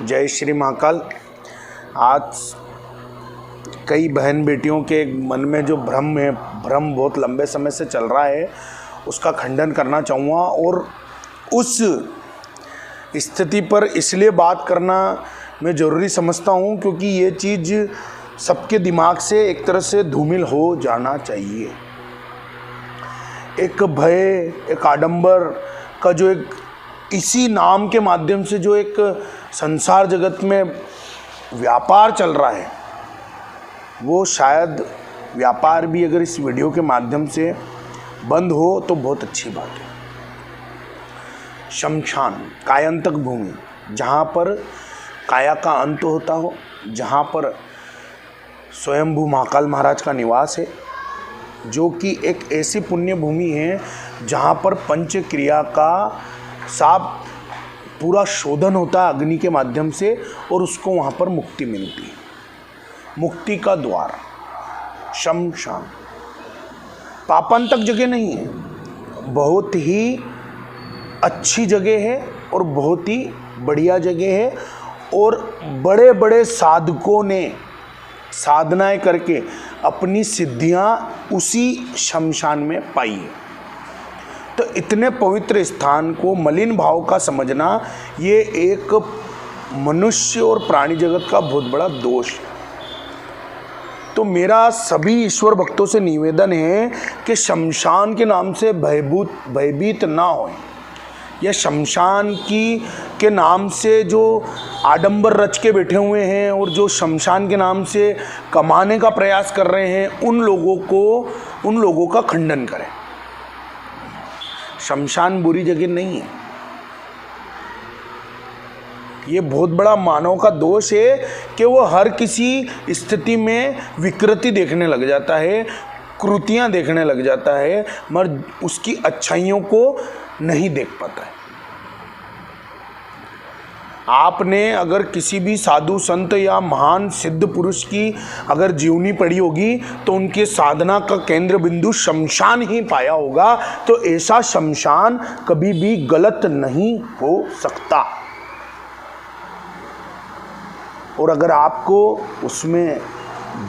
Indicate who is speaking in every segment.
Speaker 1: जय श्री महाकाल। आज कई बहन बेटियों के मन में जो भ्रम है, भ्रम बहुत लंबे समय से चल रहा है, उसका खंडन करना चाहूँगा। और उस स्थिति पर इसलिए बात करना मैं ज़रूरी समझता हूँ क्योंकि ये चीज़ सबके दिमाग से एक तरह से धूमिल हो जाना चाहिए। एक भय, एक आडंबर का जो एक इसी नाम के माध्यम से जो एक संसार जगत में व्यापार चल रहा है, वो शायद व्यापार भी अगर इस वीडियो के माध्यम से बंद हो तो बहुत अच्छी बात है। शमशान, कायांतक भूमि, जहाँ पर काया का अंत होता हो, जहाँ पर स्वयंभू महाकाल महाराज का निवास है, जो कि एक ऐसी पुण्य भूमि है जहाँ पर पंच क्रिया का साफ पूरा शोधन होता है अग्नि के माध्यम से, और उसको वहाँ पर मुक्ति मिलती है। मुक्ति का द्वार शमशान पापांतक जगह नहीं है, बहुत ही अच्छी जगह है और बहुत ही बढ़िया जगह है। और बड़े बड़े साधकों ने साधनाएं करके अपनी सिद्धियां उसी शमशान में पाई है। तो इतने पवित्र स्थान को मलिन भाव का समझना, ये एक मनुष्य और प्राणी जगत का बहुत बड़ा दोष है। तो मेरा सभी ईश्वर भक्तों से निवेदन है कि शमशान के नाम से भयभीत ना हो, या शमशान के नाम से जो आडंबर रच के बैठे हुए हैं और जो शमशान के नाम से कमाने का प्रयास कर रहे हैं, उन लोगों का खंडन करें। शमशान बुरी जगह नहीं है। ये बहुत बड़ा मानव का दोष है कि वो हर किसी स्थिति में विकृति देखने लग जाता है, कृतियां देखने लग जाता है, मगर उसकी अच्छाइयों को नहीं देख पाता है। आपने अगर किसी भी साधु संत या महान सिद्ध पुरुष की अगर जीवनी पढ़ी होगी तो उनके साधना का केंद्र बिंदु शमशान ही पाया होगा। तो ऐसा शमशान कभी भी गलत नहीं हो सकता। और अगर आपको उसमें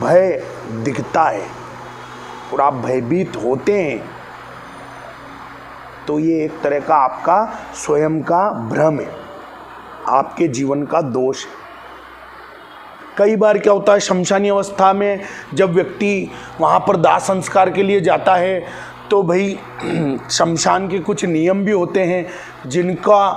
Speaker 1: भय दिखता है और आप भयभीत होते हैं, तो ये एक तरह का आपका स्वयं का भ्रम है, आपके जीवन का दोष है। कई बार क्या होता है, शमशानी अवस्था में जब व्यक्ति वहाँ पर दाह संस्कार के लिए जाता है, तो भाई शमशान के कुछ नियम भी होते हैं जिनका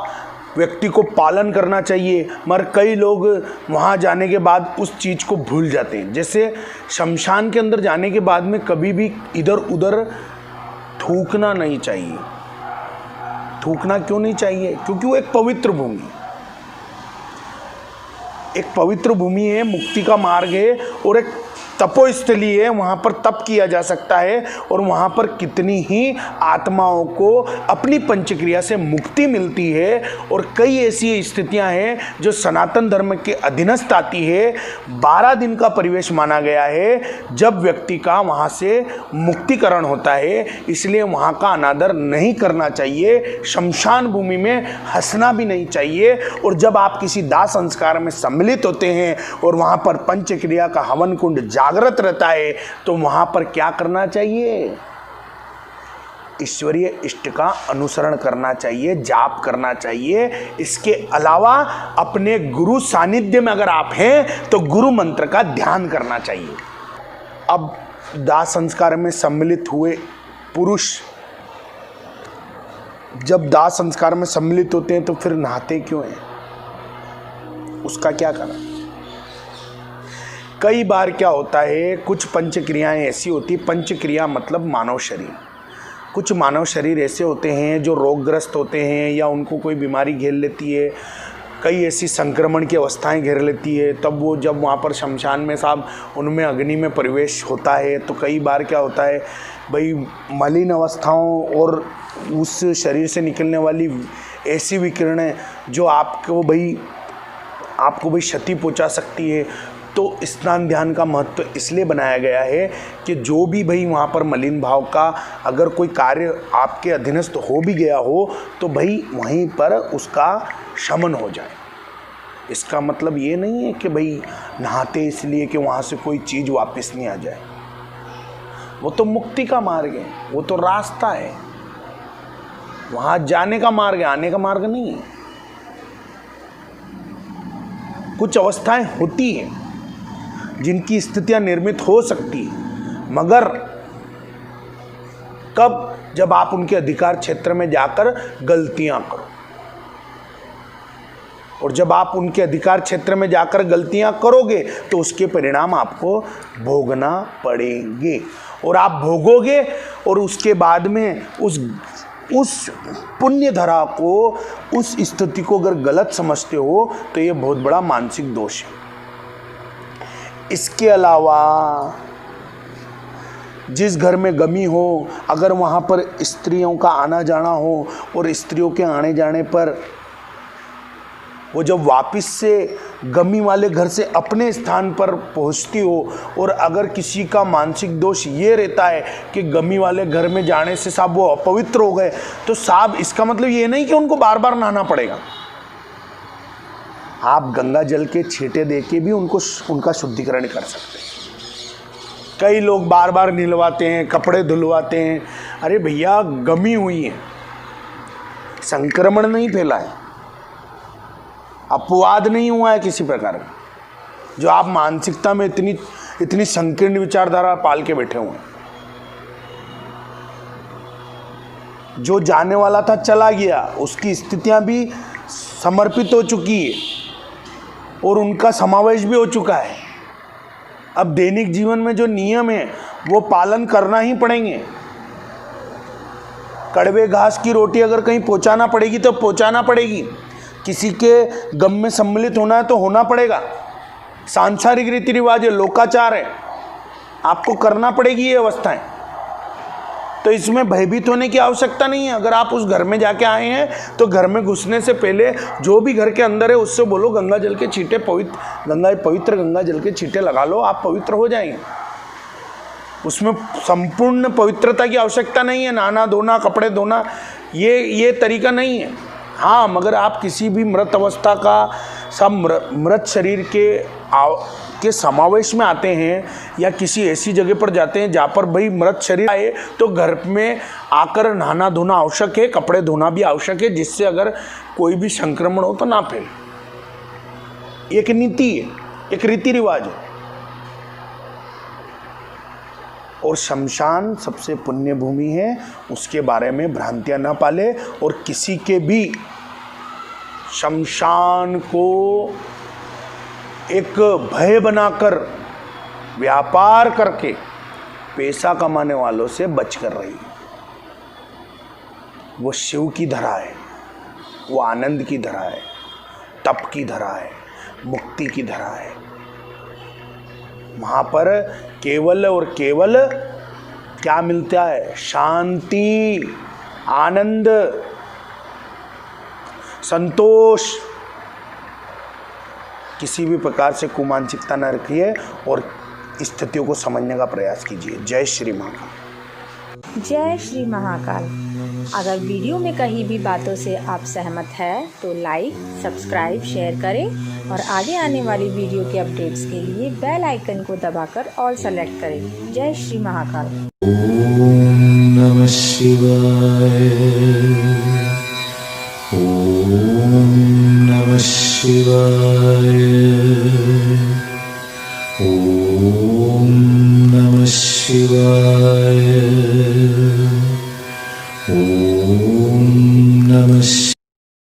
Speaker 1: व्यक्ति को पालन करना चाहिए, मगर कई लोग वहाँ जाने के बाद उस चीज़ को भूल जाते हैं। जैसे शमशान के अंदर जाने के बाद में कभी भी इधर उधर थूकना नहीं चाहिए। थूकना क्यों नहीं चाहिए? क्योंकि वो एक पवित्र भूमि है, एक पवित्र भूमि है, मुक्ति का मार्ग है और एक तपोस्थली है। वहाँ पर तप किया जा सकता है और वहाँ पर कितनी ही आत्माओं को अपनी पंचक्रिया से मुक्ति मिलती है। और कई ऐसी स्थितियाँ हैं जो सनातन धर्म के अधीनस्थ आती है। 12 दिन का परिवेश माना गया है जब व्यक्ति का वहाँ से मुक्तिकरण होता है, इसलिए वहाँ का अनादर नहीं करना चाहिए। शमशान भूमि में हंसना भी नहीं चाहिए। और जब आप किसी दाह संस्कार में सम्मिलित होते हैं और वहाँ पर पंचक्रिया का हवन कुंड जागृत रहता है, तो वहां पर क्या करना चाहिए? ईश्वरीय इष्ट का अनुसरण करना चाहिए, जाप करना चाहिए। इसके अलावा अपने गुरु सानिध्य में अगर आप हैं तो गुरु मंत्र का ध्यान करना चाहिए। अब दाह संस्कार में सम्मिलित हुए पुरुष जब दाह संस्कार में सम्मिलित होते हैं तो फिर नहाते क्यों हैं? उसका क्या कारण? कई बार क्या होता है, कुछ पंचक्रियाएं ऐसी होती, पंचक्रिया मतलब मानव शरीर, कुछ मानव शरीर ऐसे होते हैं जो रोगग्रस्त होते हैं या उनको कोई बीमारी घेर लेती है, कई ऐसी संक्रमण की अवस्थाएं घेर लेती है। तब वो जब वहाँ पर शमशान में साहब उनमें अग्नि में प्रवेश होता है, तो कई बार क्या होता है भाई, मलिन अवस्थाओं और उस शरीर से निकलने वाली ऐसी विकिरणें जो आपको भाई क्षति पहुँचा सकती है। तो स्नान ध्यान का महत्व इसलिए बनाया गया है कि जो भी भाई वहाँ पर मलिन भाव का अगर कोई कार्य आपके अधीनस्थ हो भी गया हो तो भाई वहीं पर उसका शमन हो जाए। इसका मतलब ये नहीं है कि भाई नहाते इसलिए कि वहाँ से कोई चीज़ वापस नहीं आ जाए। वो तो मुक्ति का मार्ग है, वो तो रास्ता है, वहाँ जाने का मार्ग है, आने का मार्ग नहीं है। कुछ अवस्थाएं होती हैं जिनकी स्थितियां निर्मित हो सकती है, मगर कब? जब आप उनके अधिकार क्षेत्र में जाकर गलतियां करो, और जब आप उनके अधिकार क्षेत्र में जाकर गलतियां करोगे तो उसके परिणाम आपको भोगना पड़ेंगे, और आप भोगोगे, और उसके बाद में उस पुण्य धरा को, उस स्थिति को अगर गलत समझते हो तो ये बहुत बड़ा मानसिक दोष है। इसके अलावा जिस घर में गमी हो, अगर वहाँ पर स्त्रियों का आना जाना हो और स्त्रियों के आने जाने पर वो जब वापस से गमी वाले घर से अपने स्थान पर पहुंचती हो, और अगर किसी का मानसिक दोष ये रहता है कि गमी वाले घर में जाने से साहब वो अपवित्र हो गए, तो साहब इसका मतलब ये नहीं कि उनको बार बार नहाना पड़ेगा। आप गंगा जल के छींटे दे के भी उनका शुद्धिकरण कर सकते हैं। कई लोग बार बार नहलवाते हैं, कपड़े धुलवाते हैं। अरे भैया, गमी हुई है, संक्रमण नहीं फैला है, अपवाद नहीं हुआ है किसी प्रकार का, जो आप मानसिकता में इतनी संकीर्ण विचारधारा पाल के बैठे हुए हैं। जो जाने वाला था चला गया, उसकी स्थितियां भी समर्पित हो चुकी है और उनका समावेश भी हो चुका है। अब दैनिक जीवन में जो नियम है वो पालन करना ही पड़ेंगे। कड़वे घास की रोटी अगर कहीं पहुंचाना पड़ेगी तो पहुंचाना पड़ेगी। किसी के गम में सम्मिलित होना है तो होना पड़ेगा। सांसारिक रीति रिवाज है, लोकाचार है, आपको करना पड़ेगी ये अवस्थाएं। तो इसमें भयभीत होने की आवश्यकता नहीं है। अगर आप उस घर में जाके आए हैं तो घर में घुसने से पहले जो भी घर के अंदर है उससे बोलो गंगा जल के छींटे पवित्र गंगा जल के छींटे लगा लो, आप पवित्र हो जाएंगे। उसमें संपूर्ण पवित्रता की आवश्यकता नहीं है। नहाना धोना, कपड़े धोना, ये तरीका नहीं है। हाँ, मगर आप किसी भी मृत अवस्था का सब मृत शरीर के समावेश में आते हैं या किसी ऐसी जगह पर जाते हैं जहाँ पर भाई मृत शरीर आए, तो घर में आकर नहाना धोना आवश्यक है, कपड़े धोना भी आवश्यक है, जिससे अगर कोई भी संक्रमण हो तो ना फैले। एक नीति है, एक रीति रिवाज है। और शमशान सबसे पुण्य भूमि है, उसके बारे में भ्रांतियां ना पाले, और किसी के भी शमशान को एक भय बनाकर व्यापार करके पैसा कमाने वालों से बच कर रही है। वो शिव की धरा है, वो आनंद की धरा है, तप की धरा है, मुक्ति की धरा है। वहाँ पर केवल और केवल क्या मिलता है? शांति, आनंद, संतोष। किसी भी प्रकार से कुमानसिकता न रखिए और स्थितियों को समझने का प्रयास कीजिए। जय श्री महाकाल।
Speaker 2: जय श्री महाकाल। अगर वीडियो में कहीं भी बातों से आप सहमत हैं तो लाइक, सब्सक्राइब, शेयर करें और आगे आने वाली वीडियो के अपडेट्स के लिए बेल आइकन को दबाकर ऑल सेलेक्ट करें। जय श्री महाकाल।
Speaker 3: ओम नमः शिवाय। ओम नमः शिवाय। ओम नमः शिवाय।